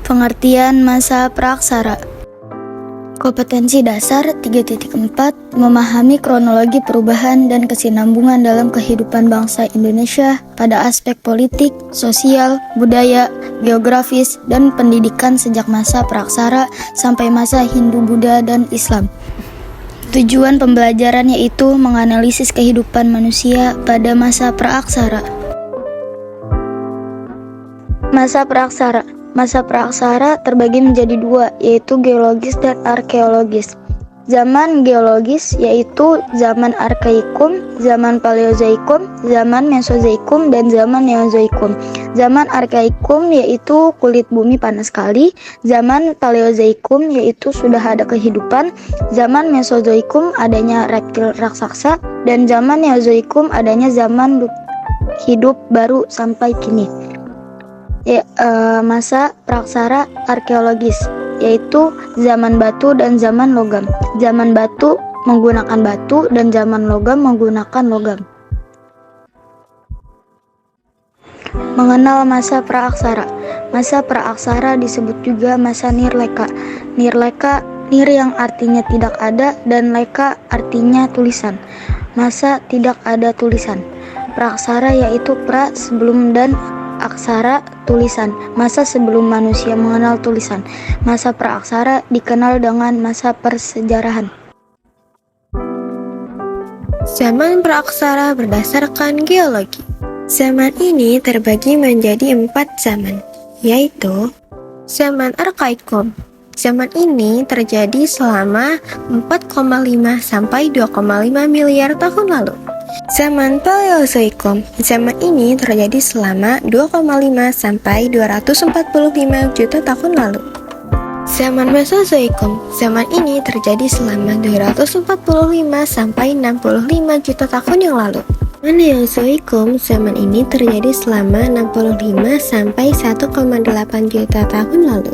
Pengertian masa praaksara. Kompetensi dasar 3.4 memahami kronologi perubahan dan kesinambungan dalam kehidupan bangsa Indonesia pada aspek politik, sosial, budaya, geografis, dan pendidikan sejak masa praaksara sampai masa Hindu, Buddha, dan Islam. Tujuan pembelajaran yaitu menganalisis kehidupan manusia pada masa praaksara. Masa praaksara. Masa praaksara terbagi menjadi dua, yaitu geologis dan arkeologis. Zaman geologis yaitu zaman arkaikum, zaman paleozoikum, zaman mesozoikum, dan zaman neozoikum. Zaman arkaikum yaitu kulit bumi panas sekali, zaman paleozoikum yaitu sudah ada kehidupan, zaman mesozoikum adanya reptil raksasa, dan zaman neozoikum adanya zaman hidup baru sampai kini. Masa praaksara arkeologis yaitu zaman batu dan zaman logam. Zaman batu menggunakan batu dan zaman logam menggunakan logam. Mengenal masa praaksara. Masa praaksara disebut juga masa nirleka. Nir yang artinya tidak ada dan leka artinya tulisan. Masa tidak ada tulisan. Praaksara yaitu pra sebelum dan aksara tulisan, masa sebelum manusia mengenal tulisan. Masa praaksara dikenal dengan masa persejarahan. Zaman praaksara berdasarkan geologi. Zaman ini terbagi menjadi 4 zaman, yaitu zaman arkaikum. Zaman ini terjadi selama 4,5 sampai 2,5 miliar tahun lalu. Zaman paleozoikum. Zaman ini terjadi selama 2,5 sampai 245 juta tahun lalu. Zaman mesozoikum. Zaman ini terjadi selama 245 sampai 65 juta tahun yang lalu. Neozoikum. Zaman ini terjadi selama 65 sampai 1,8 juta tahun lalu.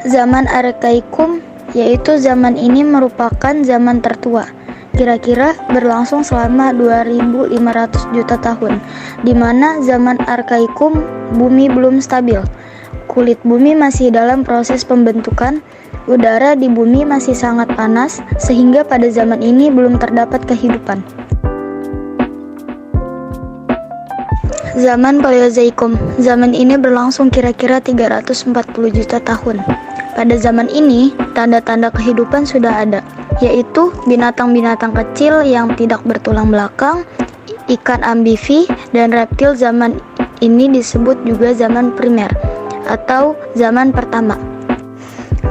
Zaman arkaikum yaitu zaman ini merupakan zaman tertua. Kira-kira berlangsung selama 2.500 juta tahun, di mana zaman arkaikum bumi belum stabil. Kulit bumi masih dalam proses pembentukan, udara di bumi masih sangat panas, sehingga pada zaman ini belum terdapat kehidupan. Zaman paleozoikum. Zaman ini berlangsung kira-kira 340 juta tahun. Pada zaman ini, tanda-tanda kehidupan sudah ada, yaitu binatang-binatang kecil yang tidak bertulang belakang, ikan amfibi, dan reptil. Zaman ini disebut juga zaman primer atau zaman pertama.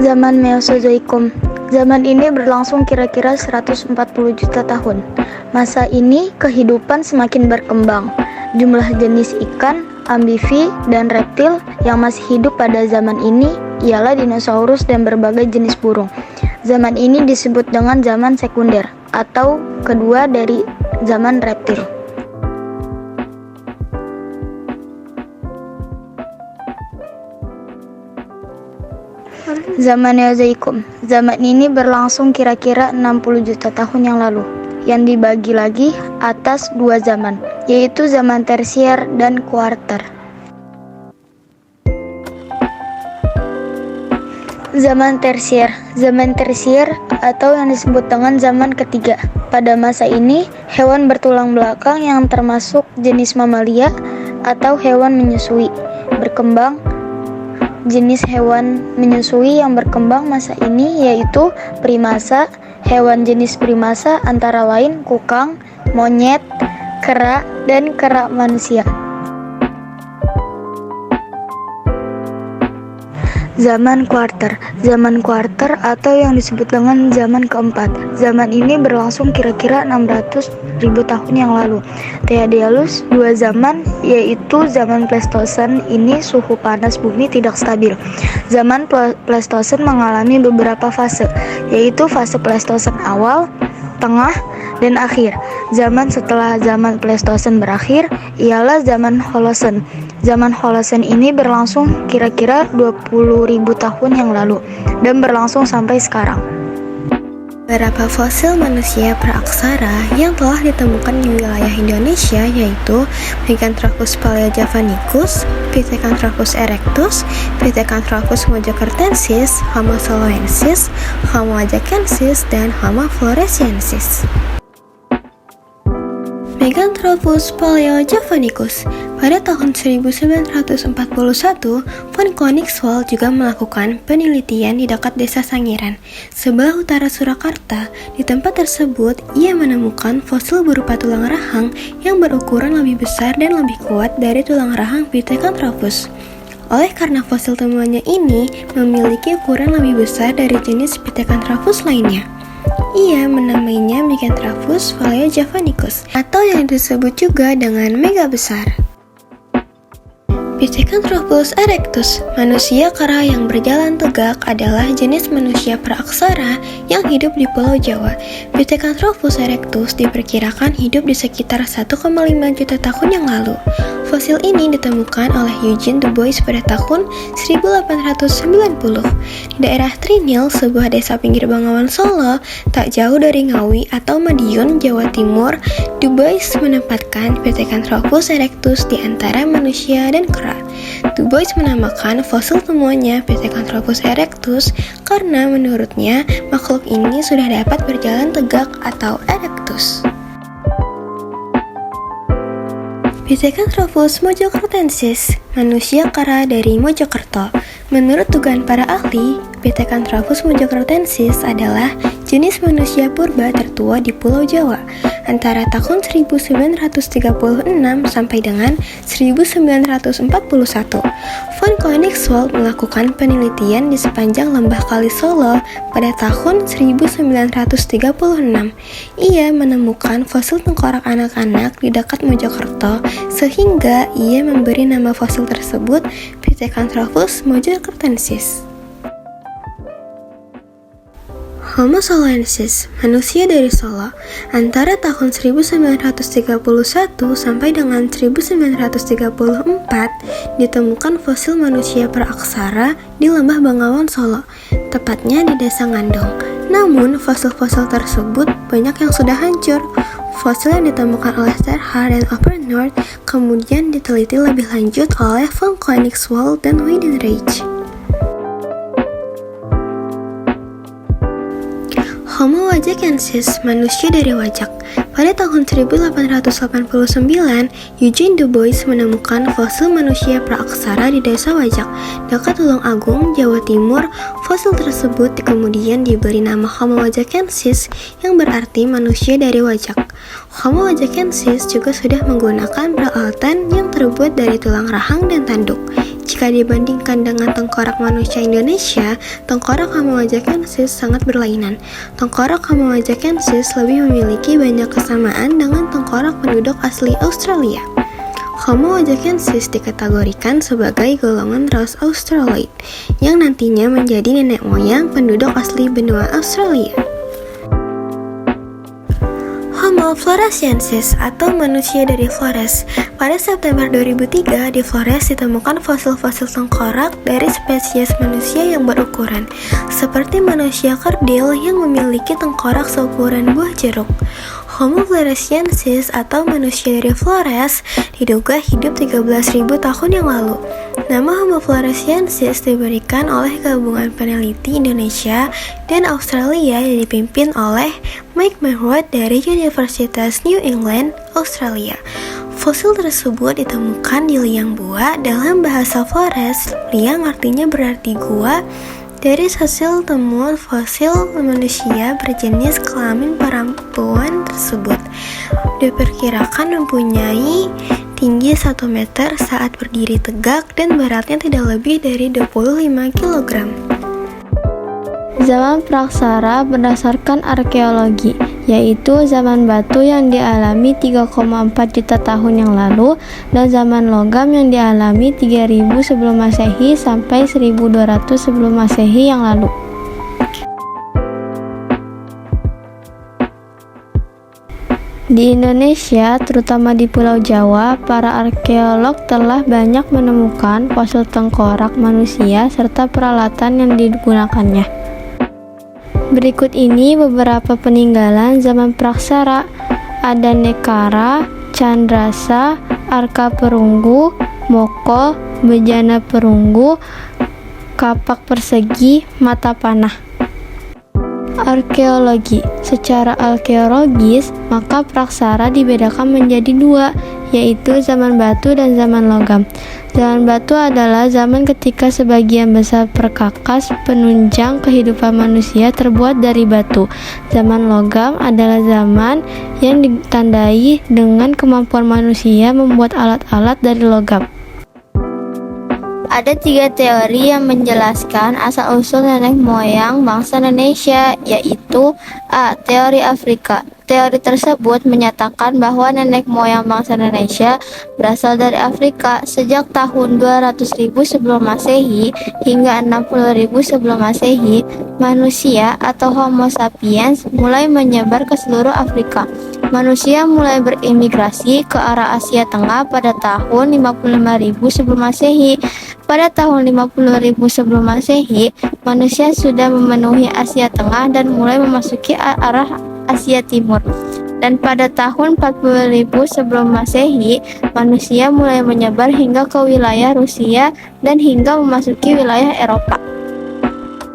Zaman mesozoikum. Zaman ini berlangsung kira-kira 140 juta tahun. Masa ini kehidupan semakin berkembang. Jumlah jenis ikan, amfibi, dan reptil yang masih hidup pada zaman ini ialah dinosaurus dan berbagai jenis burung. Zaman ini disebut dengan zaman sekunder atau kedua dari zaman reptil. Zaman neozoikum. Zaman ini berlangsung kira-kira 60 juta tahun yang lalu, yang dibagi lagi atas 2 zaman, yaitu zaman tersier dan kuarter. Zaman tersier. Zaman tersier atau yang disebut dengan zaman ketiga. Pada masa ini, hewan bertulang belakang yang termasuk jenis mamalia atau hewan menyusui berkembang. Jenis hewan menyusui yang berkembang masa ini yaitu primasa. Hewan jenis primasa antara lain kukang, monyet, kera, dan kera manusia. Zaman kuarter. Zaman kuarter atau yang disebut dengan zaman keempat. Zaman ini berlangsung kira-kira 600.000 tahun yang lalu. Terdapat 2 zaman, yaitu zaman Pleistosen. Ini suhu panas bumi tidak stabil. Zaman Pleistosen mengalami beberapa fase, yaitu fase Pleistosen awal, tengah, dan akhir. Zaman setelah zaman Pleistosen berakhir ialah zaman Holosen. Zaman Holosen ini berlangsung kira-kira 20.000 tahun yang lalu dan berlangsung sampai sekarang. Beberapa fosil manusia praaksara yang telah ditemukan di wilayah Indonesia yaitu Meganthropus paleojavanicus, Pithecanthropus erectus, Pithecanthropus mojokertensis, Homo soloensis, Homo ajacensis, dan Homo floresiensis. Meganthropus paleojavanicus. Pada tahun 1941, von Koenigswald juga melakukan penelitian di dekat desa Sangiran, sebelah utara Surakarta. Di tempat tersebut, ia menemukan fosil berupa tulang rahang yang berukuran lebih besar dan lebih kuat dari tulang rahang Pithecanthropus. Oleh karena fosil temuannya ini memiliki ukuran lebih besar dari jenis Pithecanthropus lainnya, ia menamainya Meganthropus paleojavanicus atau yang disebut juga dengan mega besar. Pithecanthropus erectus, manusia kera yang berjalan tegak, adalah jenis manusia praaksara yang hidup di Pulau Jawa. Pithecanthropus erectus diperkirakan hidup di sekitar 1,5 juta tahun yang lalu. Fosil ini ditemukan oleh Eugene Du Bois pada tahun 1890 di daerah Trinil, sebuah desa pinggir Bengawan Solo, tak jauh dari Ngawi atau Madiun, Jawa Timur. Du Bois menempatkan Pithecanthropus erectus di antara manusia dan kera. Du Bois menamakan fosil temuannya Pithecanthropus erectus karena menurutnya makhluk ini sudah dapat berjalan tegak atau erectus. Pithecanthropus mojokertensis, manusia kera dari Mojokerto. Menurut dugaan para ahli, Pithecanthropus mojokertensis adalah jenis manusia purba tertua di Pulau Jawa antara tahun 1936 sampai dengan 1941. Von Koenigswald melakukan penelitian di sepanjang lembah Kali Solo pada tahun 1936. Ia menemukan fosil tengkorak anak-anak di dekat Mojokerto, sehingga ia memberi nama fosil tersebut Pithecanthropus mojokertensis. Homo soloensis, manusia dari Solo, antara tahun 1931 sampai dengan 1934 ditemukan fosil manusia praaksara di lembah Bengawan Solo, tepatnya di desa Ngandong. Namun, fosil-fosil tersebut banyak yang sudah hancur. Fosil yang ditemukan oleh Terhar dan Opernord kemudian diteliti lebih lanjut oleh von Koenigswald dan Weidenreich. Homo ajacensis, manusia dari Wajak. Pada tahun 1889, Eugene Du Bois menemukan fosil manusia praaksara di desa Wajak, dekat Tulung Agung, Jawa Timur. Fosil tersebut kemudian diberi nama Homo ajacensis, yang berarti manusia dari Wajak. Homo ajacensis juga sudah menggunakan peralatan yang terbuat dari tulang rahang dan tanduk. Jika dibandingkan dengan tengkorak manusia Indonesia, tengkorak Homo ajacensis sangat berlainan. Tengkorak Homo ajacensis lebih memiliki banyak kesamaan dengan tengkorak penduduk asli Australia. Homo ajacensis dikategorikan sebagai golongan ras Australoid, yang nantinya menjadi nenek moyang penduduk asli benua Australia. Homo floresiensis atau manusia dari Flores. Pada September 2003 di Flores ditemukan fosil-fosil tengkorak dari spesies manusia yang berukuran seperti manusia kerdil yang memiliki tengkorak seukuran buah jeruk. Homo floresiensis atau manusia dari Flores diduga hidup 13.000 tahun yang lalu. Nama Homo floresiensis diberikan oleh gabungan peneliti Indonesia dan Australia yang dipimpin oleh Mike Merward dari Universitas New England, Australia. Fosil tersebut ditemukan di liang gua. Dalam bahasa Flores, liang artinya berarti gua. Dari hasil temuan fosil manusia berjenis kelamin perempuan tersebut diperkirakan mempunyai tinggi 1 meter saat berdiri tegak dan beratnya tidak lebih dari 25 kg. Zaman praaksara berdasarkan arkeologi, yaitu zaman batu yang dialami 3,4 juta tahun yang lalu dan zaman logam yang dialami 3000 sebelum Masehi sampai 1200 sebelum Masehi yang lalu. Di Indonesia, terutama di Pulau Jawa, para arkeolog telah banyak menemukan fosil tengkorak manusia serta peralatan yang digunakannya. Berikut ini beberapa peninggalan zaman praksara. Ada Nekara, Candrasa, Arka Perunggu, Moko, Bejana Perunggu, Kapak Persegi, Mata Panah. Arkeologi. Secara arkeologis, maka praksara dibedakan menjadi dua, yaitu zaman batu dan zaman logam. Zaman batu adalah zaman ketika sebagian besar perkakas penunjang kehidupan manusia terbuat dari batu. Zaman logam adalah zaman yang ditandai dengan kemampuan manusia membuat alat-alat dari logam. Ada 3 teori yang menjelaskan asal-usul nenek moyang bangsa Indonesia, yaitu A. Teori Afrika. Teori tersebut menyatakan bahwa nenek moyang bangsa Indonesia berasal dari Afrika. Sejak tahun 200.000 sebelum Masehi hingga 60.000 sebelum Masehi, manusia atau Homo sapiens mulai menyebar ke seluruh Afrika. Manusia mulai berimigrasi ke arah Asia Tengah pada tahun 55.000 sebelum Masehi. Pada tahun 50.000 sebelum Masehi, manusia sudah memenuhi Asia Tengah dan mulai memasuki arah Asia Timur. Dan pada tahun 40.000 sebelum Masehi, manusia mulai menyebar hingga ke wilayah Rusia dan hingga memasuki wilayah Eropa.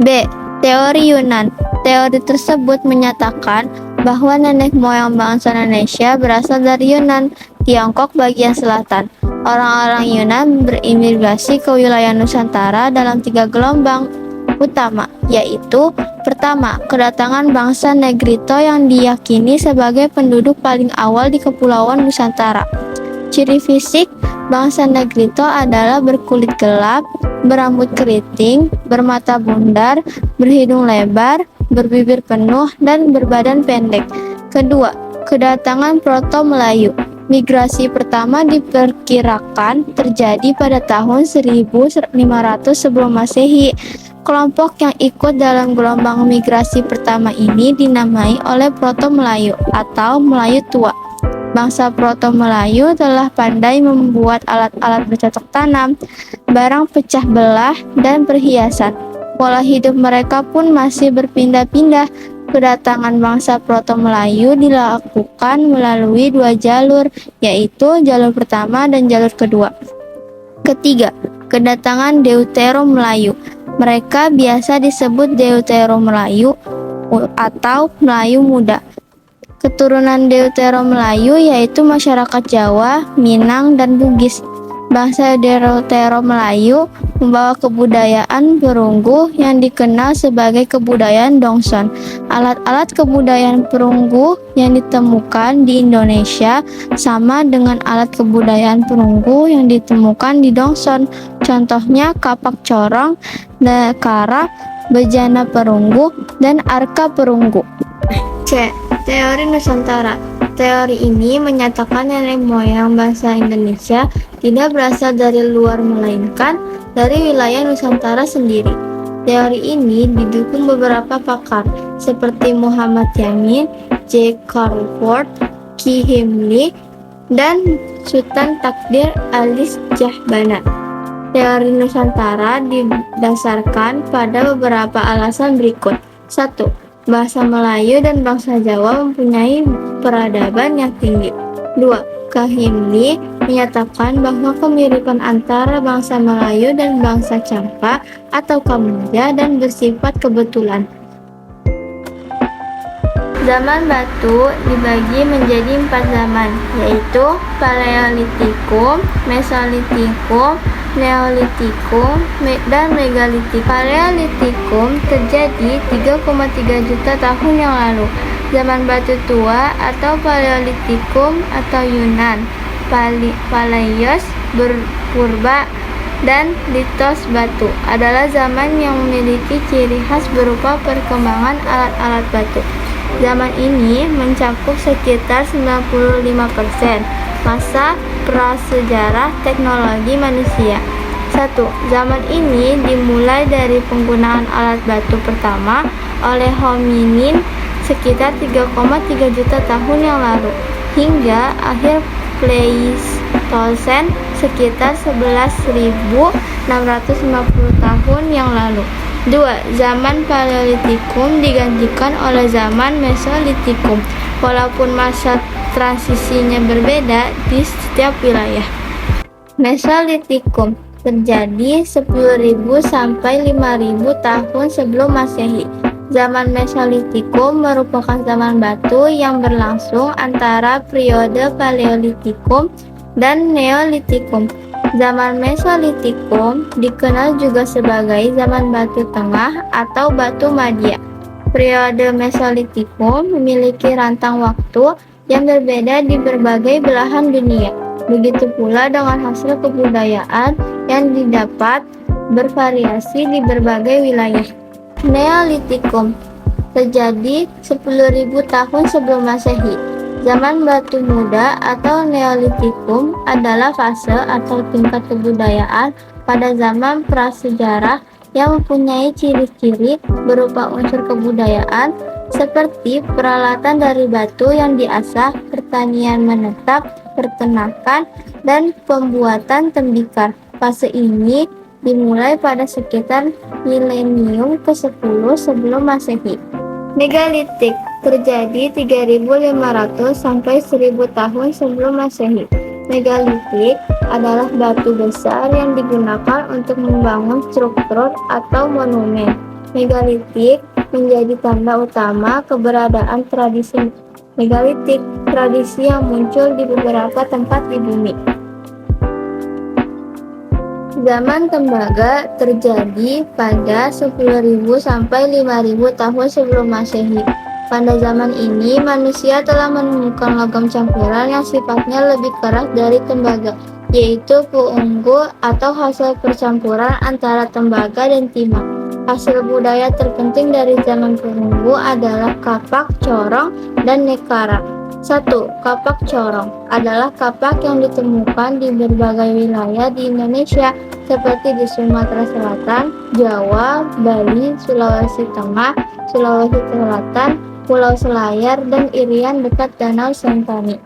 B. Teori Yunan. Teori tersebut menyatakan bahwa nenek moyang bangsa Indonesia berasal dari Yunan, Tiongkok bagian selatan. Orang-orang Yunan berimigrasi ke wilayah Nusantara dalam 3 gelombang utama, yaitu pertama, kedatangan bangsa Negrito yang diyakini sebagai penduduk paling awal di Kepulauan Nusantara. Ciri fisik bangsa Negrito adalah berkulit gelap, berambut keriting, bermata bundar, berhidung lebar, berbibir penuh, dan berbadan pendek. Kedua, kedatangan Proto-Melayu. Migrasi pertama diperkirakan terjadi pada tahun 1500 sebelum Masehi. Kelompok yang ikut dalam gelombang migrasi pertama ini dinamai oleh Proto-Melayu atau Melayu Tua. Bangsa Proto-Melayu telah pandai membuat alat-alat bercocok tanam, barang pecah belah, dan perhiasan. Pola hidup mereka pun masih berpindah-pindah. Kedatangan bangsa Proto-Melayu dilakukan melalui 2 jalur, yaitu jalur pertama dan jalur kedua. Ketiga, kedatangan Deutero Melayu. Mereka biasa disebut Deutero Melayu atau Melayu Muda. Keturunan Deutero Melayu yaitu masyarakat Jawa, Minang, dan Bugis. Bangsa Deutero Melayu membawa kebudayaan perunggu yang dikenal sebagai kebudayaan Dongson. Alat-alat kebudayaan perunggu yang ditemukan di Indonesia sama dengan alat kebudayaan perunggu yang ditemukan di Dongson. Contohnya kapak corong, nekara, bejana perunggu, dan arka perunggu. C. Teori Nusantara. Teori ini menyatakan nenek moyang bangsa Indonesia tidak berasal dari luar melainkan dari wilayah Nusantara sendiri. Teori ini didukung beberapa pakar seperti Muhammad Yamin, J. Crawford, Ki Himli, dan Sultan Takdir Alis Jahbana. Teori Nusantara didasarkan pada beberapa alasan berikut. 1. Bangsa Melayu dan bangsa Jawa mempunyai peradaban yang tinggi. 2. Kahimli menyatakan bahwa kemiripan antara bangsa Melayu dan bangsa Champa atau Kamboja dan bersifat kebetulan. Zaman batu dibagi menjadi 4 zaman, yaitu Paleolitikum, Mesolitikum, Neolitikum, dan Megalitikum. Paleolitikum terjadi 3,3 juta tahun yang lalu. Zaman batu tua atau Paleolitikum atau Yunan, Palaios, Purba, dan Litos batu adalah zaman yang memiliki ciri khas berupa perkembangan alat-alat batu. Zaman ini mencakup sekitar 95% masa prasejarah teknologi manusia. 1. Zaman ini dimulai dari penggunaan alat batu pertama oleh hominin sekitar 3,3 juta tahun yang lalu hingga akhir Pleistosen sekitar 11.650 tahun yang lalu. 2. Zaman Paleolitikum digantikan oleh zaman Mesolitikum, walaupun masa transisinya berbeda di setiap wilayah. Mesolitikum terjadi 10.000 sampai 5.000 tahun sebelum Masehi. Zaman Mesolitikum merupakan zaman batu yang berlangsung antara periode Paleolitikum dan Neolitikum. Zaman Mesolitikum dikenal juga sebagai zaman batu tengah atau batu Madia. Periode Mesolitikum memiliki rentang waktu yang berbeda di berbagai belahan dunia. Begitu pula dengan hasil kebudayaan yang didapat bervariasi di berbagai wilayah. Neolitikum terjadi 10.000 tahun sebelum Masehi. Zaman Batu Muda atau Neolitikum adalah fase atau tingkat kebudayaan pada zaman prasejarah yang mempunyai ciri-ciri berupa unsur kebudayaan seperti peralatan dari batu yang diasah, pertanian menetap, peternakan, dan pembuatan tembikar. Fase ini dimulai pada sekitar milenium ke-10 sebelum Masehi. Megalitik terjadi 3.500 sampai 1.000 tahun sebelum Masehi. Megalitik adalah batu besar yang digunakan untuk membangun struktur atau monumen. Megalitik menjadi tanda utama keberadaan tradisi megalitik, tradisi yang muncul di beberapa tempat di bumi. Zaman Tembaga terjadi pada 10.000 sampai 5.000 tahun sebelum Masehi. Pada zaman ini, manusia telah menemukan logam campuran yang sifatnya lebih keras dari tembaga, yaitu perunggu atau hasil percampuran antara tembaga dan timah. Hasil budaya terpenting dari zaman perunggu adalah kapak, corong, dan nekara. 1. Kapak corong adalah kapak yang ditemukan di berbagai wilayah di Indonesia seperti di Sumatera Selatan, Jawa, Bali, Sulawesi Tengah, Sulawesi Selatan, Pulau Selayar, dan Irian dekat Danau Sentani.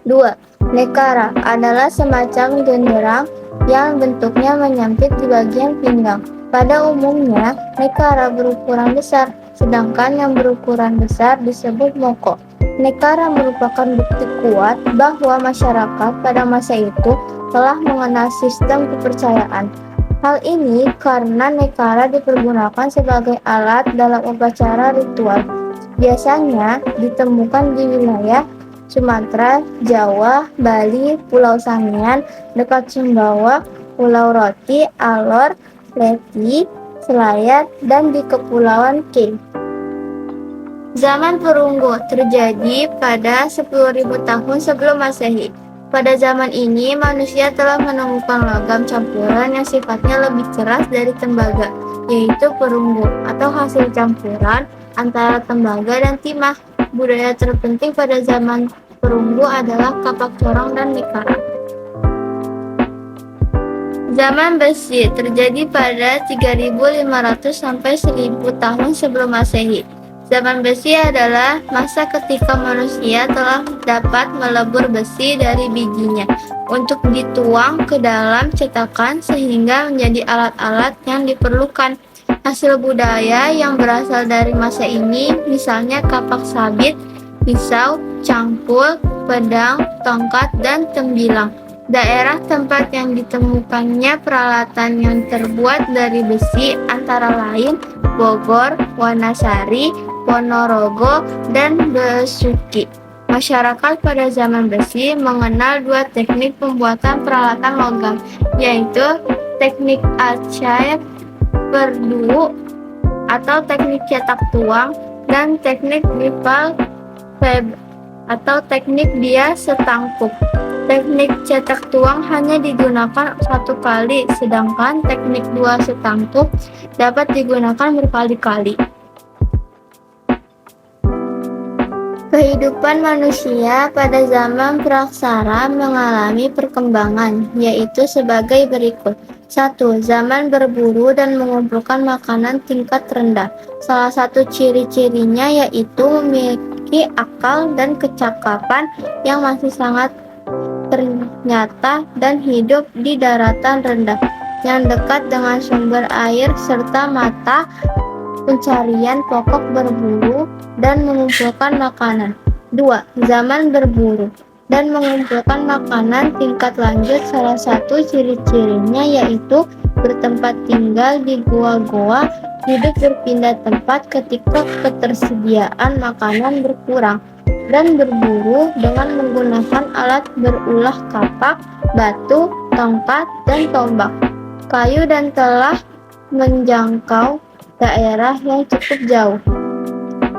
2. Nekara adalah semacam genderang yang bentuknya menyempit di bagian pinggang. Pada umumnya, nekara berukuran besar, sedangkan yang berukuran besar disebut moko. Nekara merupakan bukti kuat bahwa masyarakat pada masa itu telah mengenal sistem kepercayaan. Hal ini karena nekara dipergunakan sebagai alat dalam upacara ritual. Biasanya ditemukan di wilayah Sumatera, Jawa, Bali, Pulau Sangian, dekat Sumbawa, Pulau Roti, Alor, Leti, Selayar, dan di Kepulauan K. Zaman Perunggu terjadi pada 10.000 tahun sebelum Masehi. Pada zaman ini, manusia telah menemukan logam campuran yang sifatnya lebih keras dari tembaga, yaitu perunggu atau hasil campuran antara tembaga dan timah. Budaya terpenting pada zaman Perunggu adalah kapak corong dan nekara. Zaman Besi terjadi pada 3.500 sampai 1.000 tahun sebelum Masehi. Zaman Besi adalah masa ketika manusia telah dapat melebur besi dari bijinya untuk dituang ke dalam cetakan sehingga menjadi alat-alat yang diperlukan. Hasil budaya yang berasal dari masa ini misalnya kapak sabit, pisau, cangkul, pedang, tongkat, dan tembilang. Daerah tempat yang ditemukannya peralatan yang terbuat dari besi antara lain Bogor, Wanasari, Ponorogo, dan Besuki. Masyarakat pada zaman Besi mengenal dua teknik pembuatan peralatan logam, yaitu teknik arcaik perdu atau teknik cetak tuang dan teknik ripal feb atau teknik dia setangkup. Teknik cetak tuang hanya digunakan satu kali, sedangkan teknik dua setangkup dapat digunakan berkali-kali. Kehidupan manusia pada zaman praksara mengalami perkembangan, yaitu sebagai berikut. 1. Zaman berburu dan mengumpulkan makanan tingkat rendah. Salah satu ciri-cirinya yaitu memiliki akal dan kecakapan yang masih sangat ternyata dan hidup di daratan rendah. yang dekat dengan sumber air serta mata pencarian pokok berburu dan mengumpulkan makanan. 2. Zaman berburu dan mengumpulkan makanan tingkat lanjut. Salah satu ciri-cirinya yaitu bertempat tinggal di goa-goa, hidup berpindah tempat ketika ketersediaan makanan berkurang, dan berburu dengan menggunakan alat berulah kapak, batu, tongkat, dan tombak, kayu, dan telah menjangkau daerah yang cukup jauh.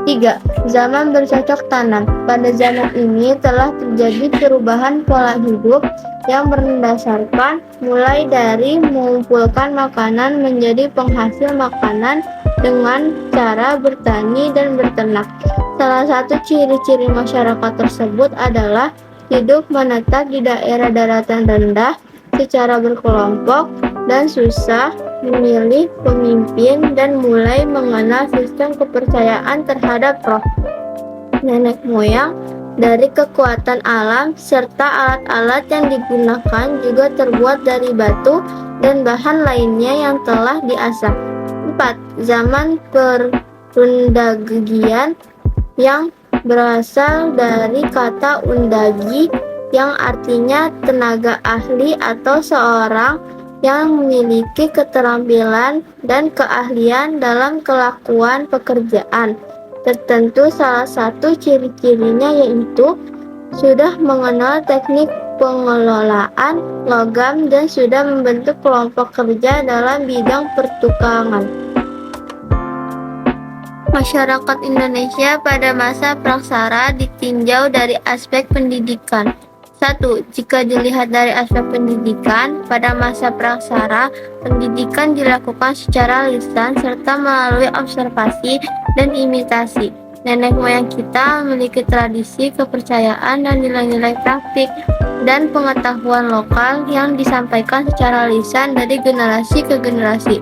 3. Zaman bercocok tanam. Pada zaman ini telah terjadi perubahan pola hidup yang berdasarkan mulai dari mengumpulkan makanan menjadi penghasil makanan dengan cara bertani dan berternak. Salah satu ciri-ciri masyarakat tersebut adalah hidup menetap di daerah daratan rendah secara berkelompok dan susah memilih pemimpin dan mulai mengenal sistem kepercayaan terhadap roh nenek moyang dari kekuatan alam, serta alat-alat yang digunakan juga terbuat dari batu dan bahan lainnya yang telah diasah. 4. Zaman perundagian yang berasal dari kata undagi yang artinya tenaga ahli atau seorang yang memiliki keterampilan dan keahlian dalam kelakuan pekerjaan tertentu. Salah satu ciri-cirinya yaitu sudah mengenal teknik pengelolaan logam dan sudah membentuk kelompok kerja dalam bidang pertukangan. Masyarakat Indonesia pada masa praksara ditinjau dari aspek pendidikan. 1. Jika dilihat dari aspek pendidikan, pada masa praksara, pendidikan dilakukan secara lisan serta melalui observasi dan imitasi. Nenek moyang kita memiliki tradisi, kepercayaan, dan nilai-nilai praktik dan pengetahuan lokal yang disampaikan secara lisan dari generasi ke generasi.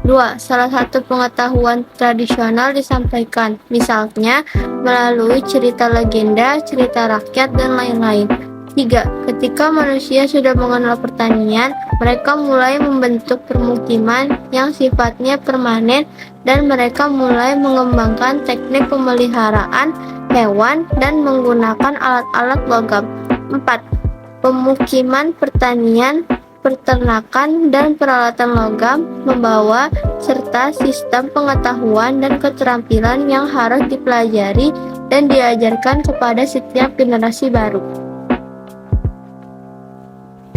2. Salah satu pengetahuan tradisional disampaikan, misalnya melalui cerita legenda, cerita rakyat, dan lain-lain. 3. Ketika manusia sudah mengenal pertanian, mereka mulai membentuk permukiman yang sifatnya permanen dan mereka mulai mengembangkan teknik pemeliharaan hewan dan menggunakan alat-alat logam. 4. Pemukiman pertanian, peternakan, dan peralatan logam membawa serta sistem pengetahuan dan keterampilan yang harus dipelajari dan diajarkan kepada setiap generasi baru.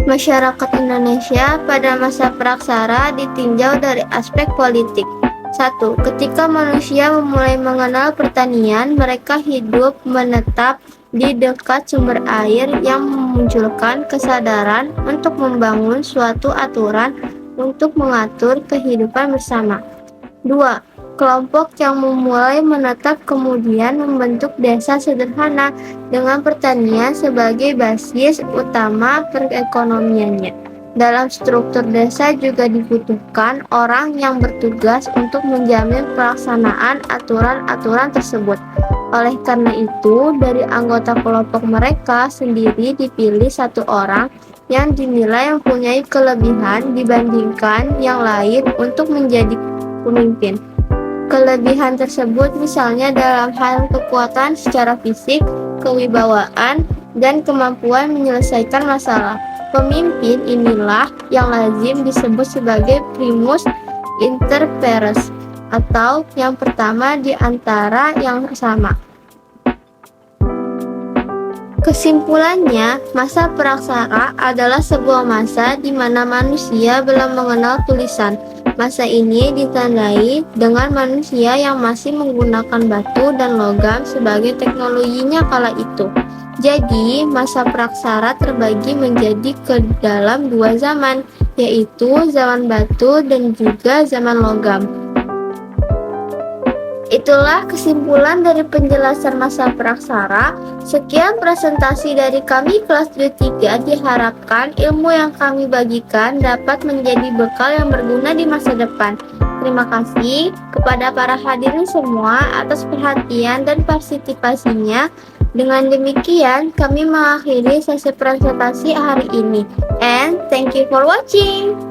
Masyarakat Indonesia pada masa praksara ditinjau dari aspek politik. 1. Ketika manusia memulai mengenal pertanian, mereka hidup menetap di dekat sumber air yang memunculkan kesadaran untuk membangun suatu aturan untuk mengatur kehidupan bersama. 2. Kelompok yang memulai menetap kemudian membentuk desa sederhana dengan pertanian sebagai basis utama perekonomiannya. Dalam struktur desa juga dibutuhkan orang yang bertugas untuk menjamin pelaksanaan aturan-aturan tersebut. Oleh karena itu, dari anggota kelompok mereka sendiri dipilih satu orang yang dinilai mempunyai kelebihan dibandingkan yang lain untuk menjadi pemimpin. Kelebihan tersebut misalnya dalam hal kekuatan secara fisik, kewibawaan, dan kemampuan menyelesaikan masalah. Pemimpin inilah yang lazim disebut sebagai primus inter pares, atau yang pertama di antara yang sama. Kesimpulannya, masa praksara adalah sebuah masa di mana manusia belum mengenal tulisan. Masa ini ditandai dengan manusia yang masih menggunakan batu dan logam sebagai teknologinya kala itu. Jadi, masa praksara terbagi menjadi ke dalam dua zaman, yaitu zaman batu dan juga zaman logam. Itulah kesimpulan dari penjelasan masa praksara. Sekian presentasi dari kami kelas 23. Diharapkan ilmu yang kami bagikan dapat menjadi bekal yang berguna di masa depan. Terima kasih kepada para hadirin semua atas perhatian dan partisipasinya. Dengan demikian, kami mengakhiri sesi presentasi hari ini. And thank you for watching.